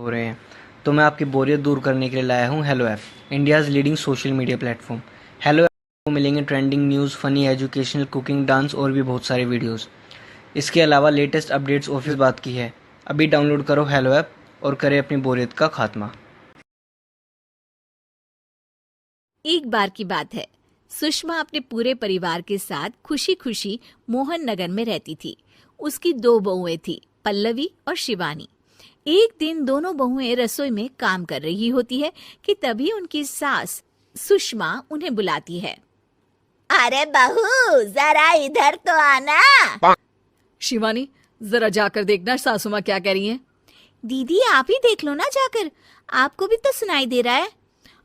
हो रहे हैं, तो मैं आपकी बोरियत दूर करने के लिए लाया हूँ hello app, India's leading social media platform. Hello app में मिलेंगे trending news, funny, educational, cooking, dance और भी बहुत सारे वीडियोस। इसके अलावा लेटेस्ट अपडेट्स ऑफिस बात की है। अभी डाउनलोड करो हेलो ऐप और करें अपनी बोरियत का खात्मा। एक बार की बात है, सुषमा अपने पूरे परिवार के साथ खुशी खुशी मोहन नगर में रहती थी। उसकी 2 बहुएं थी, पल्लवी और शिवानी। एक दिन दोनों बहुएं रसोई में काम कर रही होती है कि तभी उनकी सास सुषमा उन्हें बुलाती है। अरे बहू, जरा इधर तो आना। शिवानी, जरा जाकर देखना सासू माँ क्या कह रही हैं। दीदी आप ही देख लो ना जाकर, आपको भी तो सुनाई दे रहा है।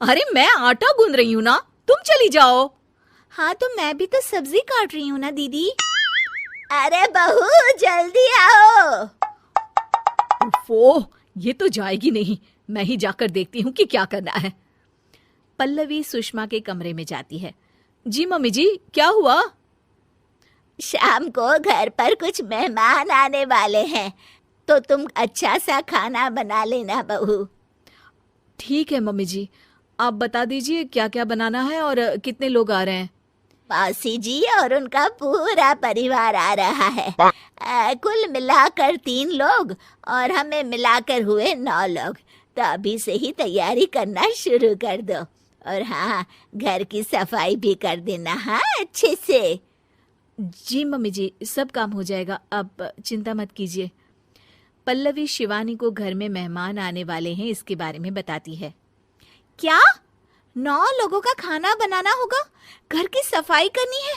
अरे मैं आटा गूंद रही हूँ ना, तुम चली जाओ। हाँ तो मैं भी तो सब्जी काट रही हूँ ना दीदी। अरे बहू जल्दी आओ। उफ़ो, ये तो जाएगी नहीं। मैं ही जाकर देखती हूँ कि क्या करना है। पल्लवी सुषमा के कमरे में जाती है। जी मम्मी जी, क्या हुआ? शाम को घर पर कुछ मेहमान आने वाले हैं, तो तुम अच्छा सा खाना बना लेना बहू। ठीक है मम्मी जी, आप बता दीजिए क्या क्या बनाना है और कितने लोग आ रहे हैं। मौसी जी और उनका पूरा परिवार आ रहा है। कुल मिलाकर 3 लोग और हमें मिलाकर हुए 9 लोग। तो अभी से ही तैयारी करना शुरू कर दो। और हाँ, घर की सफाई भी कर देना, हाँ अच्छे से। जी मम्मी जी, सब काम हो जाएगा, आप चिंता मत कीजिए। पल्लवी शिवानी को घर में मेहमान आने वाले हैं इसके बारे में बताती है। क्या 9 लोगों का खाना बनाना होगा, घर की सफाई करनी है?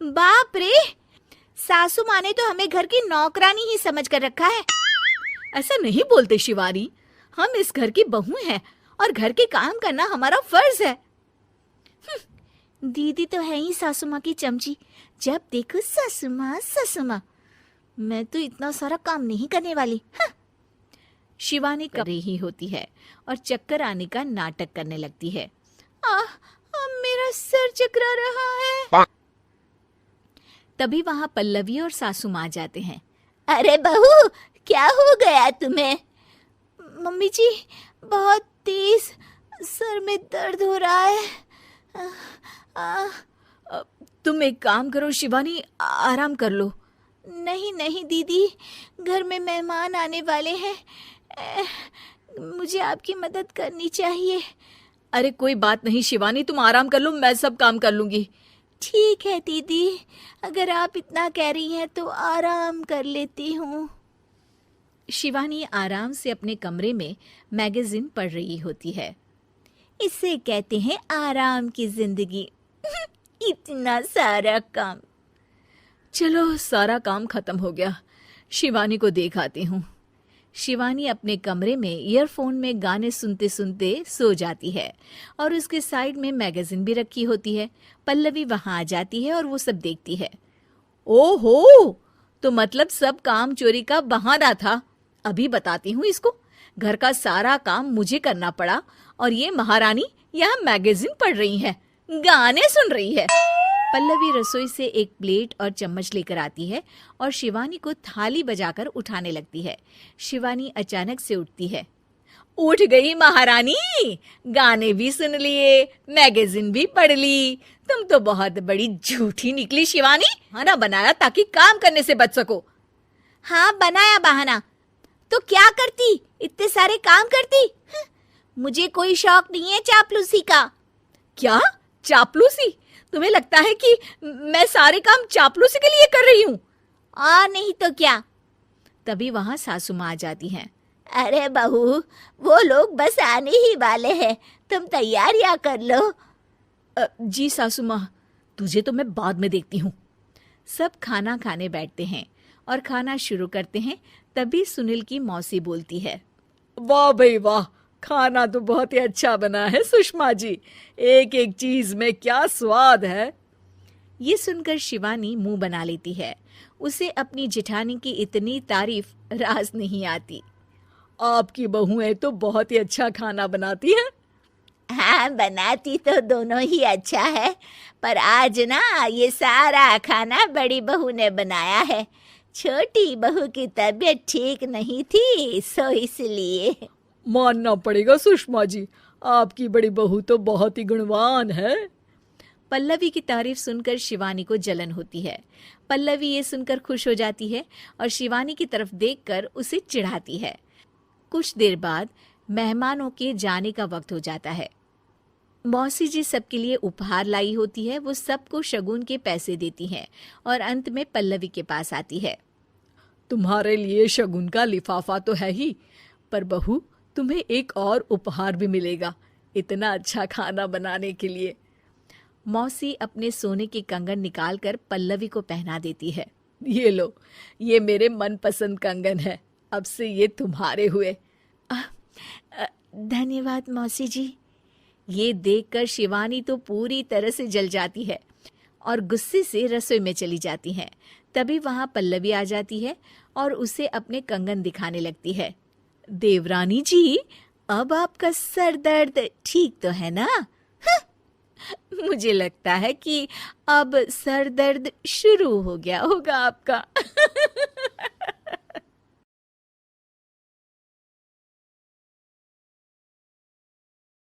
बाप रे, सासू माँ ने तो हमें घर की नौकरानी ही समझ कर रखा है। ऐसा नहीं बोलते शिवानी, हम इस घर की बहू हैं और घर के काम करना हमारा फर्ज है। दीदी तो है ही सासू माँ की चमची, जब देखो सासू माँ सासू माँ। मैं तो इतना सारा काम नहीं करने वाली। शिवानी कर रही होती है और चक्कर आने का नाटक करने लगती है। मेरा सर चकरा रहा है। तभी वहां पल्लवी और सासू माँ जाते हैं। अरे बहू, क्या हो गया तुम्हें? मम्मी जी, बहुत तेज सर में दर्द हो रहा है। तुम एक काम करो शिवानी, आराम कर लो। नहीं नहीं दीदी, घर में मेहमान आने वाले हैं, मुझे आपकी मदद करनी चाहिए। अरे कोई बात नहीं शिवानी, तुम आराम कर लो, मैं सब काम कर लूंगी। ठीक है दीदी, अगर आप इतना कह रही हैं तो आराम कर लेती हूँ। शिवानी आराम से अपने कमरे में मैगजीन पढ़ रही होती है। इसे कहते हैं आराम की जिंदगी। इतना सारा काम। चलो सारा काम खत्म हो गया, शिवानी को देख आती हूँ। शिवानी अपने कमरे में ईयरफोन में गाने सुनते सुनते सो जाती है और उसके साइड में मैगजीन भी रखी होती है। पल्लवी वहां आ जाती है और वो सब देखती है। ओहो, तो मतलब सब काम चोरी का बहाना था। अभी बताती हूँ इसको। घर का सारा काम मुझे करना पड़ा और ये महारानी यहाँ मैगजीन पढ़ रही है, गाने सुन रही है। पल्लवी रसोई से एक प्लेट और चम्मच लेकर आती है और शिवानी को थाली बजाकर उठाने लगती है। शिवानी अचानक से उठती है। उठ गई महारानी, गाने भी सुन लिए, मैगजीन भी पढ़ ली। तुम तो बहुत बड़ी झूठी निकली शिवानी। बहाना बनाया ताकि काम करने से बच सको। हाँ बनाया बहाना, तो क्या करती, इतने सारे काम करती। मुझे कोई शौक नहीं है चापलूसी का। क्या चापलूसी? तुम्हें लगता है कि मैं सारे काम चापलूसी के लिए कर रही हूँ? और नहीं तो क्या। तभी वहां सासू माँ आ जाती हैं। अरे बहू, वो लोग बस आने ही वाले हैं, तुम तैयारियां कर लो। जी सासू माँ, तुझे तो मैं बाद में देखती हूँ। सब खाना खाने बैठते हैं और खाना शुरू करते हैं। तभी सुनील की मौसी बोलती है। वाह भाई वाह, खाना तो बहुत ही अच्छा बना है सुषमा जी, एक एक चीज में क्या स्वाद है। ये सुनकर शिवानी मुंह बना लेती है। उसे अपनी जेठानी की इतनी तारीफ रास नहीं आती। आपकी बहुएं तो बहुत ही अच्छा खाना बनाती हैं। हाँ बनाती तो दोनों ही अच्छा है, पर आज ना ये सारा खाना बड़ी बहू ने बनाया है। छोटी बहू की तबीयत ठीक नहीं थी, सो इसलिए। मानना पड़ेगा सुषमा जी, आपकी बड़ी बहू तो बहुत ही गुणवान है। पल्लवी की तारीफ सुनकर शिवानी को जलन होती है। पल्लवी ये सुनकर खुश हो जाती है और शिवानी की तरफ देखकर उसे चिढ़ाती है। कुछ देर बाद मेहमानों के जाने का वक्त हो जाता है। मौसी जी सबके लिए उपहार लाई होती है। वो सबको शगुन के पैसे देती हैं और अंत में पल्लवी के पास आती है। तुम्हारे लिए शगुन का लिफाफा तो है ही, पर बहू तुम्हें एक और उपहार भी मिलेगा इतना अच्छा खाना बनाने के लिए। मौसी अपने सोने के कंगन निकालकर पल्लवी को पहना देती है। ये लो, ये मेरे मनपसंद कंगन है, अब से ये तुम्हारे हुए। धन्यवाद मौसी जी। ये देखकर शिवानी तो पूरी तरह से जल जाती है और गुस्से से रसोई में चली जाती है। तभी वहां पल्लवी आ जाती है और उसे अपने कंगन दिखाने लगती है। देवरानी जी, अब आपका सर दर्द ठीक तो है ना? मुझे लगता है कि अब सर दर्द शुरू हो गया होगा आपका।